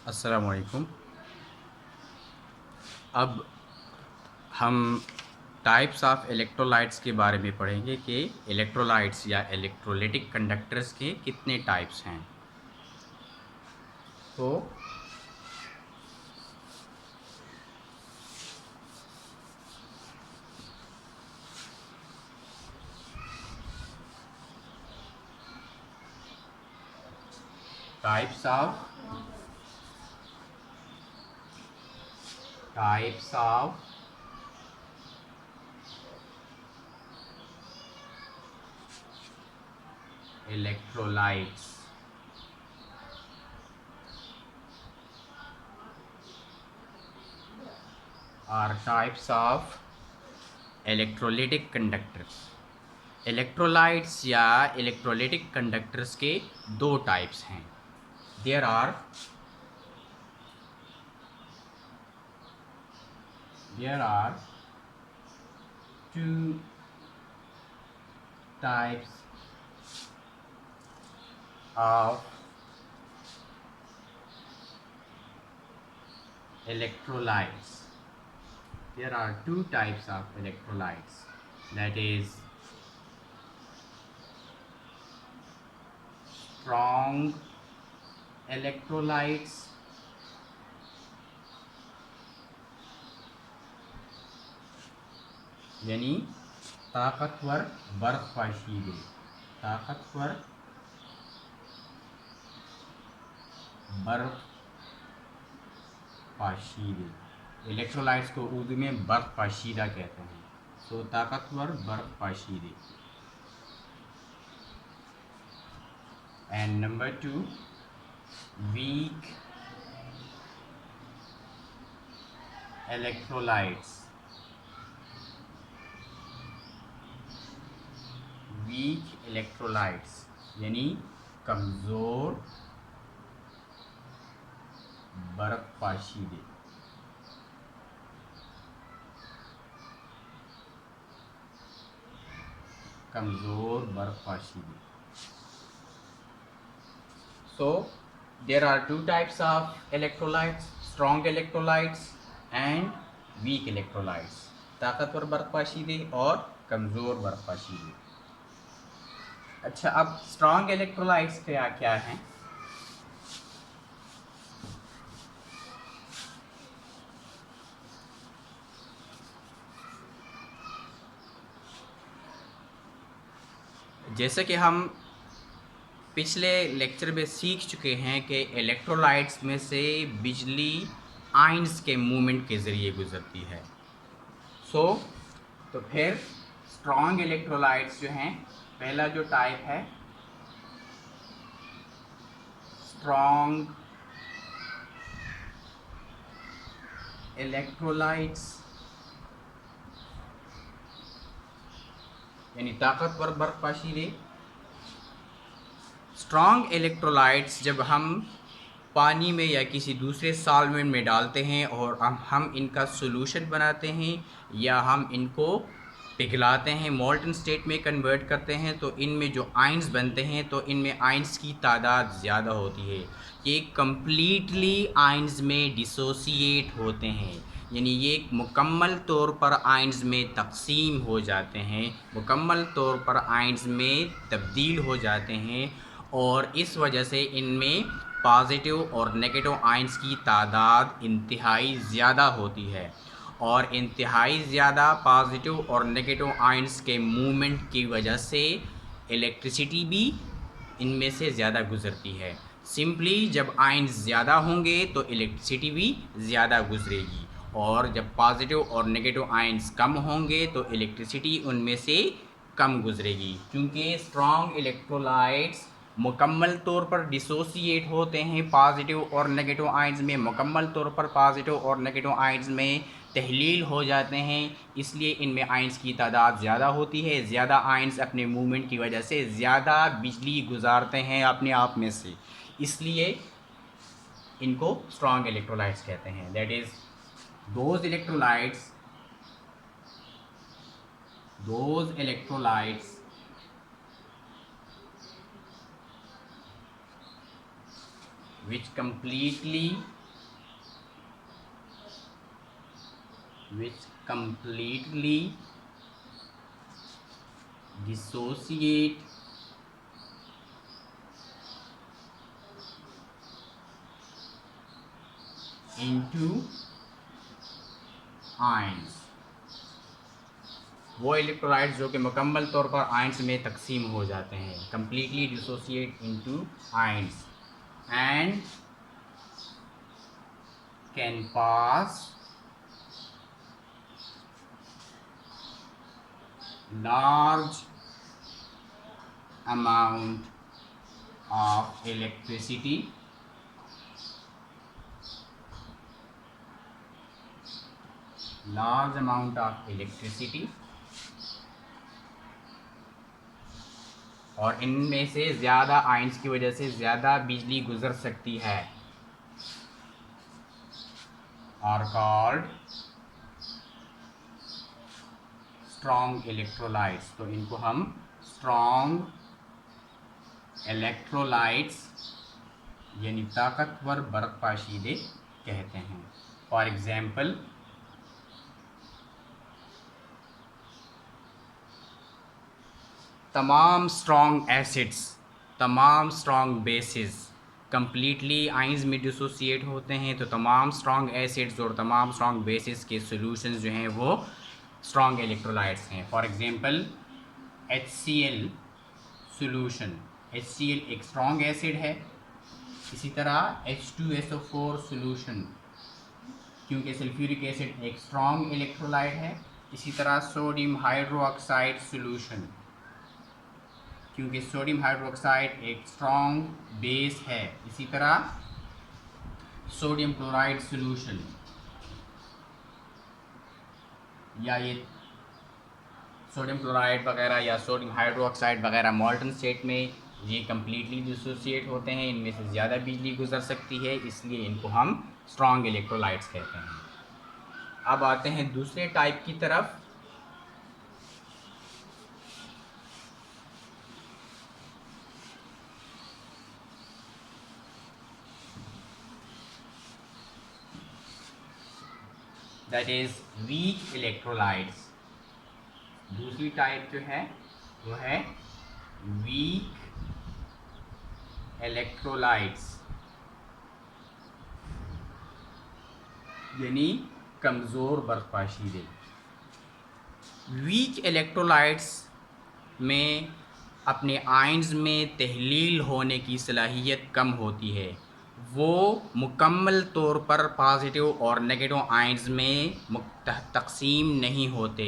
अस्सलाम वालेकुम। अब हम टाइप्स ऑफ इलेक्ट्रोलाइट्स के बारे में पढ़ेंगे कि इलेक्ट्रोलाइट्स या इलेक्ट्रोलिटिक कंडक्टर्स के कितने टाइप्स हैं। तो टाइप्स ऑफ इलेक्ट्रोलाइट्स और types of electrolytic conductors. Electrolytes या इलेक्ट्रोलिटिक कंडक्टर्स के दो टाइप्स हैं। There are two types of electrolytes. There are two types of electrolytes, that is strong electrolytes यानी ताकतवर बर्फ पाशीदे, ताकतवर बर्फ पाशीदे। इलेक्ट्रोलाइट्स को उर्दू में बर्फ पाशीदा कहते हैं। सो ताकतवर बर्फ पाशीदे। And number two, weak electrolytes. Weak electrolytes यानी कमज़ोर बर्फ पाशीदे। कमज़ोर बर्फ पाशीदे। So there are two types of electrolytes, strong electrolytes and weak electrolytes. ताकतवर बर्फ पाशीदे और कमज़ोर बर्फ पाशीदे। अच्छा, अब स्ट्रॉन्ग इलेक्ट्रोलाइट्स क्या क्या हैं? जैसे कि हम पिछले लेक्चर में सीख चुके हैं कि इलेक्ट्रोलाइट्स में से बिजली आयंस के मूवमेंट के ज़रिए गुजरती है। तो फिर स्ट्रॉन्ग इलेक्ट्रोलाइट्स जो हैं, पहला जो टाइप है स्ट्रॉन्ग इलेक्ट्रोलाइट्स यानी ताकतवर बर्फ पाशीदे। स्ट्रॉन्ग इलेक्ट्रोलाइट्स जब हम पानी में या किसी दूसरे सॉल्वेंट में डालते हैं और हम इनका सॉल्यूशन बनाते हैं या हम इनको पिघलाते हैं, मोल्टन स्टेट में कन्वर्ट करते हैं, तो इनमें जो आयंस बनते हैं तो इनमें आयंस की तादाद ज़्यादा होती है। ये कम्प्लीटली आयंस में डिसोसिएट होते हैं, यानी ये मुकम्मल तौर पर आयंस में तकसीम हो जाते हैं, मुकम्मल तौर पर आयंस में तब्दील हो जाते हैं और इस वजह से इनमें पॉजिटिव और नेगेटिव आयंस की तादाद इंतहाई ज़्यादा होती है और इंतहाई ज़्यादा पॉजिटिव और नेगेटिव आयंस के मूवमेंट की वजह से इलेक्ट्रिसिटी भी इनमें से ज़्यादा गुज़रती है। सिंपली जब आयंस ज़्यादा होंगे तो इलेक्ट्रिसिटी भी ज़्यादा गुज़रेगी और जब पॉजिटिव और नेगेटिव आयंस कम होंगे तो इलेक्ट्रिसिटी उनमें से कम गुज़रेगी। क्योंकि स्ट्रॉन्ग इलेक्ट्रोलाइट्स मुकम्मल तौर पर डिसोसिएट होते हैं पॉजिटिव और नेगेटिव आयंस में, मुकम्मल तौर पर पॉजिटिव और नेगेटिव आयंस में तहलील हो जाते हैं, इसलिए इनमें आयंस की तादाद ज़्यादा होती है। ज़्यादा आयंस अपने मूवमेंट की वजह से ज़्यादा बिजली गुजारते हैं अपने आप में से, इसलिए इनको स्ट्रॉन्ग इलेक्ट्रोलाइट्स कहते हैं। That is those electrolytes which completely which completely dissociate into ions। वो इलेक्ट्रोलाइट्स जो कि मुकम्मल तौर पर आयंस में तकसीम हो जाते हैं, completely dissociate into ions and can pass large amount of electricity और इनमें से ज़्यादा आयंस की वजह से ज़्यादा बिजली गुजर सकती है, आर कॉल्ड स्ट्रॉन्ग इलेक्ट्रोलाइट्स। तो इनको हम स्ट्रॉन्ग इलेक्ट्रोलाइट्स यानी ताकतवर बर्क पाशीदे कहते हैं। फॉर एग्जाम्पल, तमाम स्ट्रॉन्ग एसिड्स, तमाम स्ट्रॉन्ग बेसिस कम्प्लीटली आइंस में डिसोसिएट होते हैं। तो तमाम स्ट्रॉन्ग एसिड्स और तमाम स्ट्रॉन्ग बेसिस के सॉल्यूशंस जो हैं वो स्ट्रॉन्ग इलेक्ट्रोलाइट्स हैं। For example HCl solution, HCl एक स्ट्रॉन्ग एसिड है। इसी तरह H2SO4 सॉल्यूशन, क्योंकि सल्फ्यूरिक एसिड एक स्ट्रॉन्ग इलेक्ट्रोलाइट है। इसी तरह सोडियम हाइड्रोक्साइड सॉल्यूशन, क्योंकि सोडियम हाइड्रोक्साइड एक स्ट्रॉन्ग बेस है। इसी तरह सोडियम क्लोराइड सॉल्यूशन, या ये सोडियम क्लोराइड वगैरह या सोडियम हाइड्रोक्साइड वगैरह मॉल्टन स्टेट में ये कम्प्लीटली डिसोसिएट होते हैं, इनमें से ज़्यादा बिजली गुजर सकती है, इसलिए इनको हम स्ट्रॉन्ग इलेक्ट्रोलाइट्स कहते हैं। अब आते हैं दूसरे टाइप की तरफ। That is weak electrolytes. दूसरी टाइप जो है वो है वीक इलेक्ट्रोलाइट्स, यानी कमज़ोर बर्क पाशीदे। वीक इलेक्ट्रोलाइट्स में अपने आयंस में तहलील होने की सलाहियत कम होती है। वो मुकम्मल तौर पर पॉजिटिव और नेगेटिव आयंस में तकसीम नहीं होते।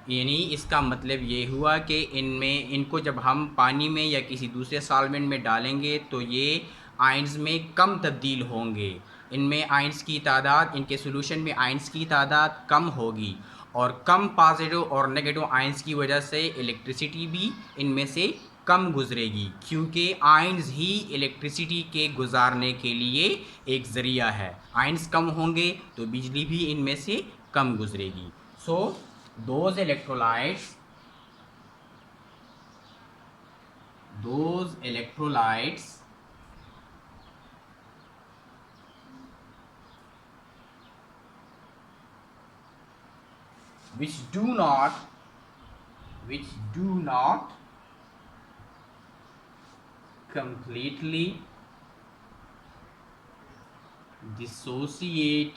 यानी इसका मतलब ये हुआ कि इनको जब हम पानी में या किसी दूसरे सॉल्वेंट में डालेंगे तो ये आयंस में कम तब्दील होंगे। इनमें आयंस की तादाद, इनके सॉल्यूशन में आयंस की तादाद कम होगी और कम पॉजिटिव और नेगेटिव आयंस की वजह से इलेक्ट्रिसिटी भी इनमें से कम गुजरेगी, क्योंकि आयंस ही इलेक्ट्रिसिटी के गुजारने के लिए एक ज़रिया है। आयंस कम होंगे तो बिजली भी इनमें से कम गुजरेगी। सो those electrolytes which do not completely dissociate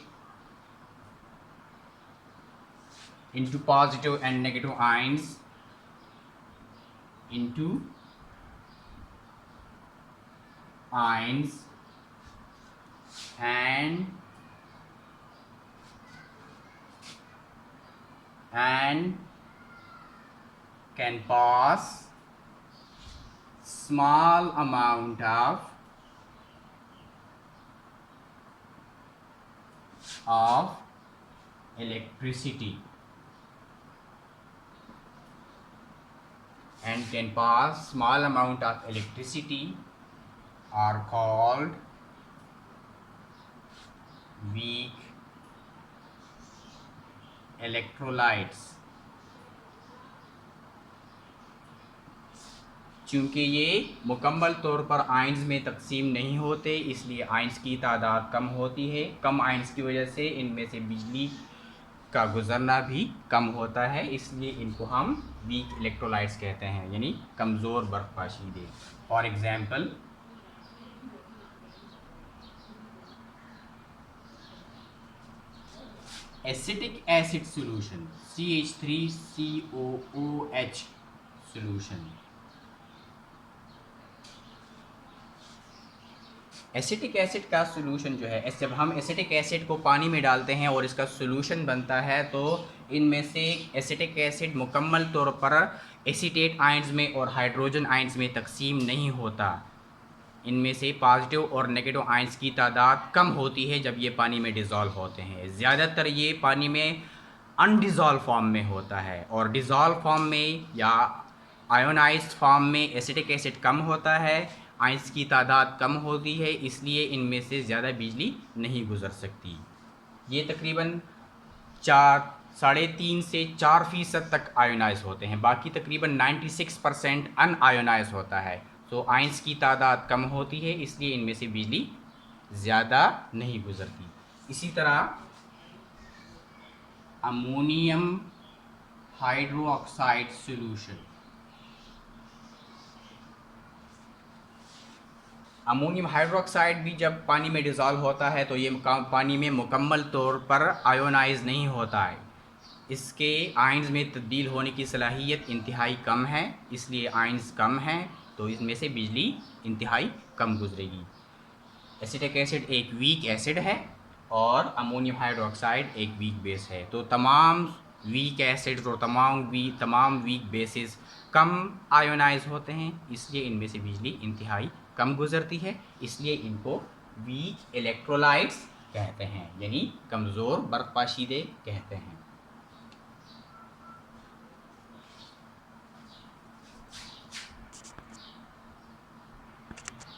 into positive and negative ions into ions and can pass small amount of electricity and can pass small amount of electricity are called weak electrolytes। चूँकि ये मुकम्मल तौर पर ions में तकसीम नहीं होते, इसलिए आयंस की तादाद कम होती है। कम आयंस की वजह से इनमें से बिजली का गुजरना भी कम होता है, इसलिए इनको हम वीक इलेक्ट्रोलाइट्स कहते हैं, यानी कमज़ोर बर्फ पाशीदे। For example acetic acid solution CH3COOH solution. Acetic acid का सॉल्यूशन जो है, जब हम एसिटिक एसिड को पानी में डालते हैं और इसका सॉल्यूशन बनता है तो इनमें से एसिटिक एसिड मुकम्मल तौर पर एसीटेट आयंस में और हाइड्रोजन आयंस में तकसीम नहीं होता। इनमें से पॉजिटिव और नेगेटिव आयंस की तादाद कम होती है जब ये पानी में डिज़ोल्व होते हैं। ज़्यादातर ये पानी में अनडिज़ोल्व फॉर्म में होता है, और डिज़ोल्व फॉर्म में या आयोनाइज्ड फॉर्म में एसिटिक एसिड कम होता है, आयंस की तादाद कम होती है, इसलिए इनमें से ज़्यादा बिजली नहीं गुजर सकती। ये तकरीबन 3.5 से 4% तक आयोनाइज होते हैं, बाकी तकरीबन 96% अनआयोनाइज होता है। तो आयंस की तादाद कम होती है, इसलिए इनमें से बिजली ज़्यादा नहीं गुजरती। इसी तरह ammonium hydroxide solution. Ammonium hydroxide भी जब पानी में डिज़ोल्व होता है तो ये पानी में मुकम्मल तौर पर आयोनाइज नहीं होता है। इसके आयंस में तब्दील होने की सलाहियत इंतहाई कम है, इसलिए आयंस कम हैं तो इसमें से बिजली इंतहाई कम गुजरेगी। एसिटिक एसिड एक वीक एसिड है और अमोनियम हाइड्रोक्साइड एक वीक बेस है। तो तमाम वीक एसिड और तमाम वीक बेसिस कम आयोनाइज होते हैं, इसलिए इनमें से बिजली इंतहाई कम गुजरती है, इसलिए इनको वीक इलेक्ट्रोलाइट्स कहते हैं, यानी कमज़ोर बर्फ पाशीदे कहते हैं।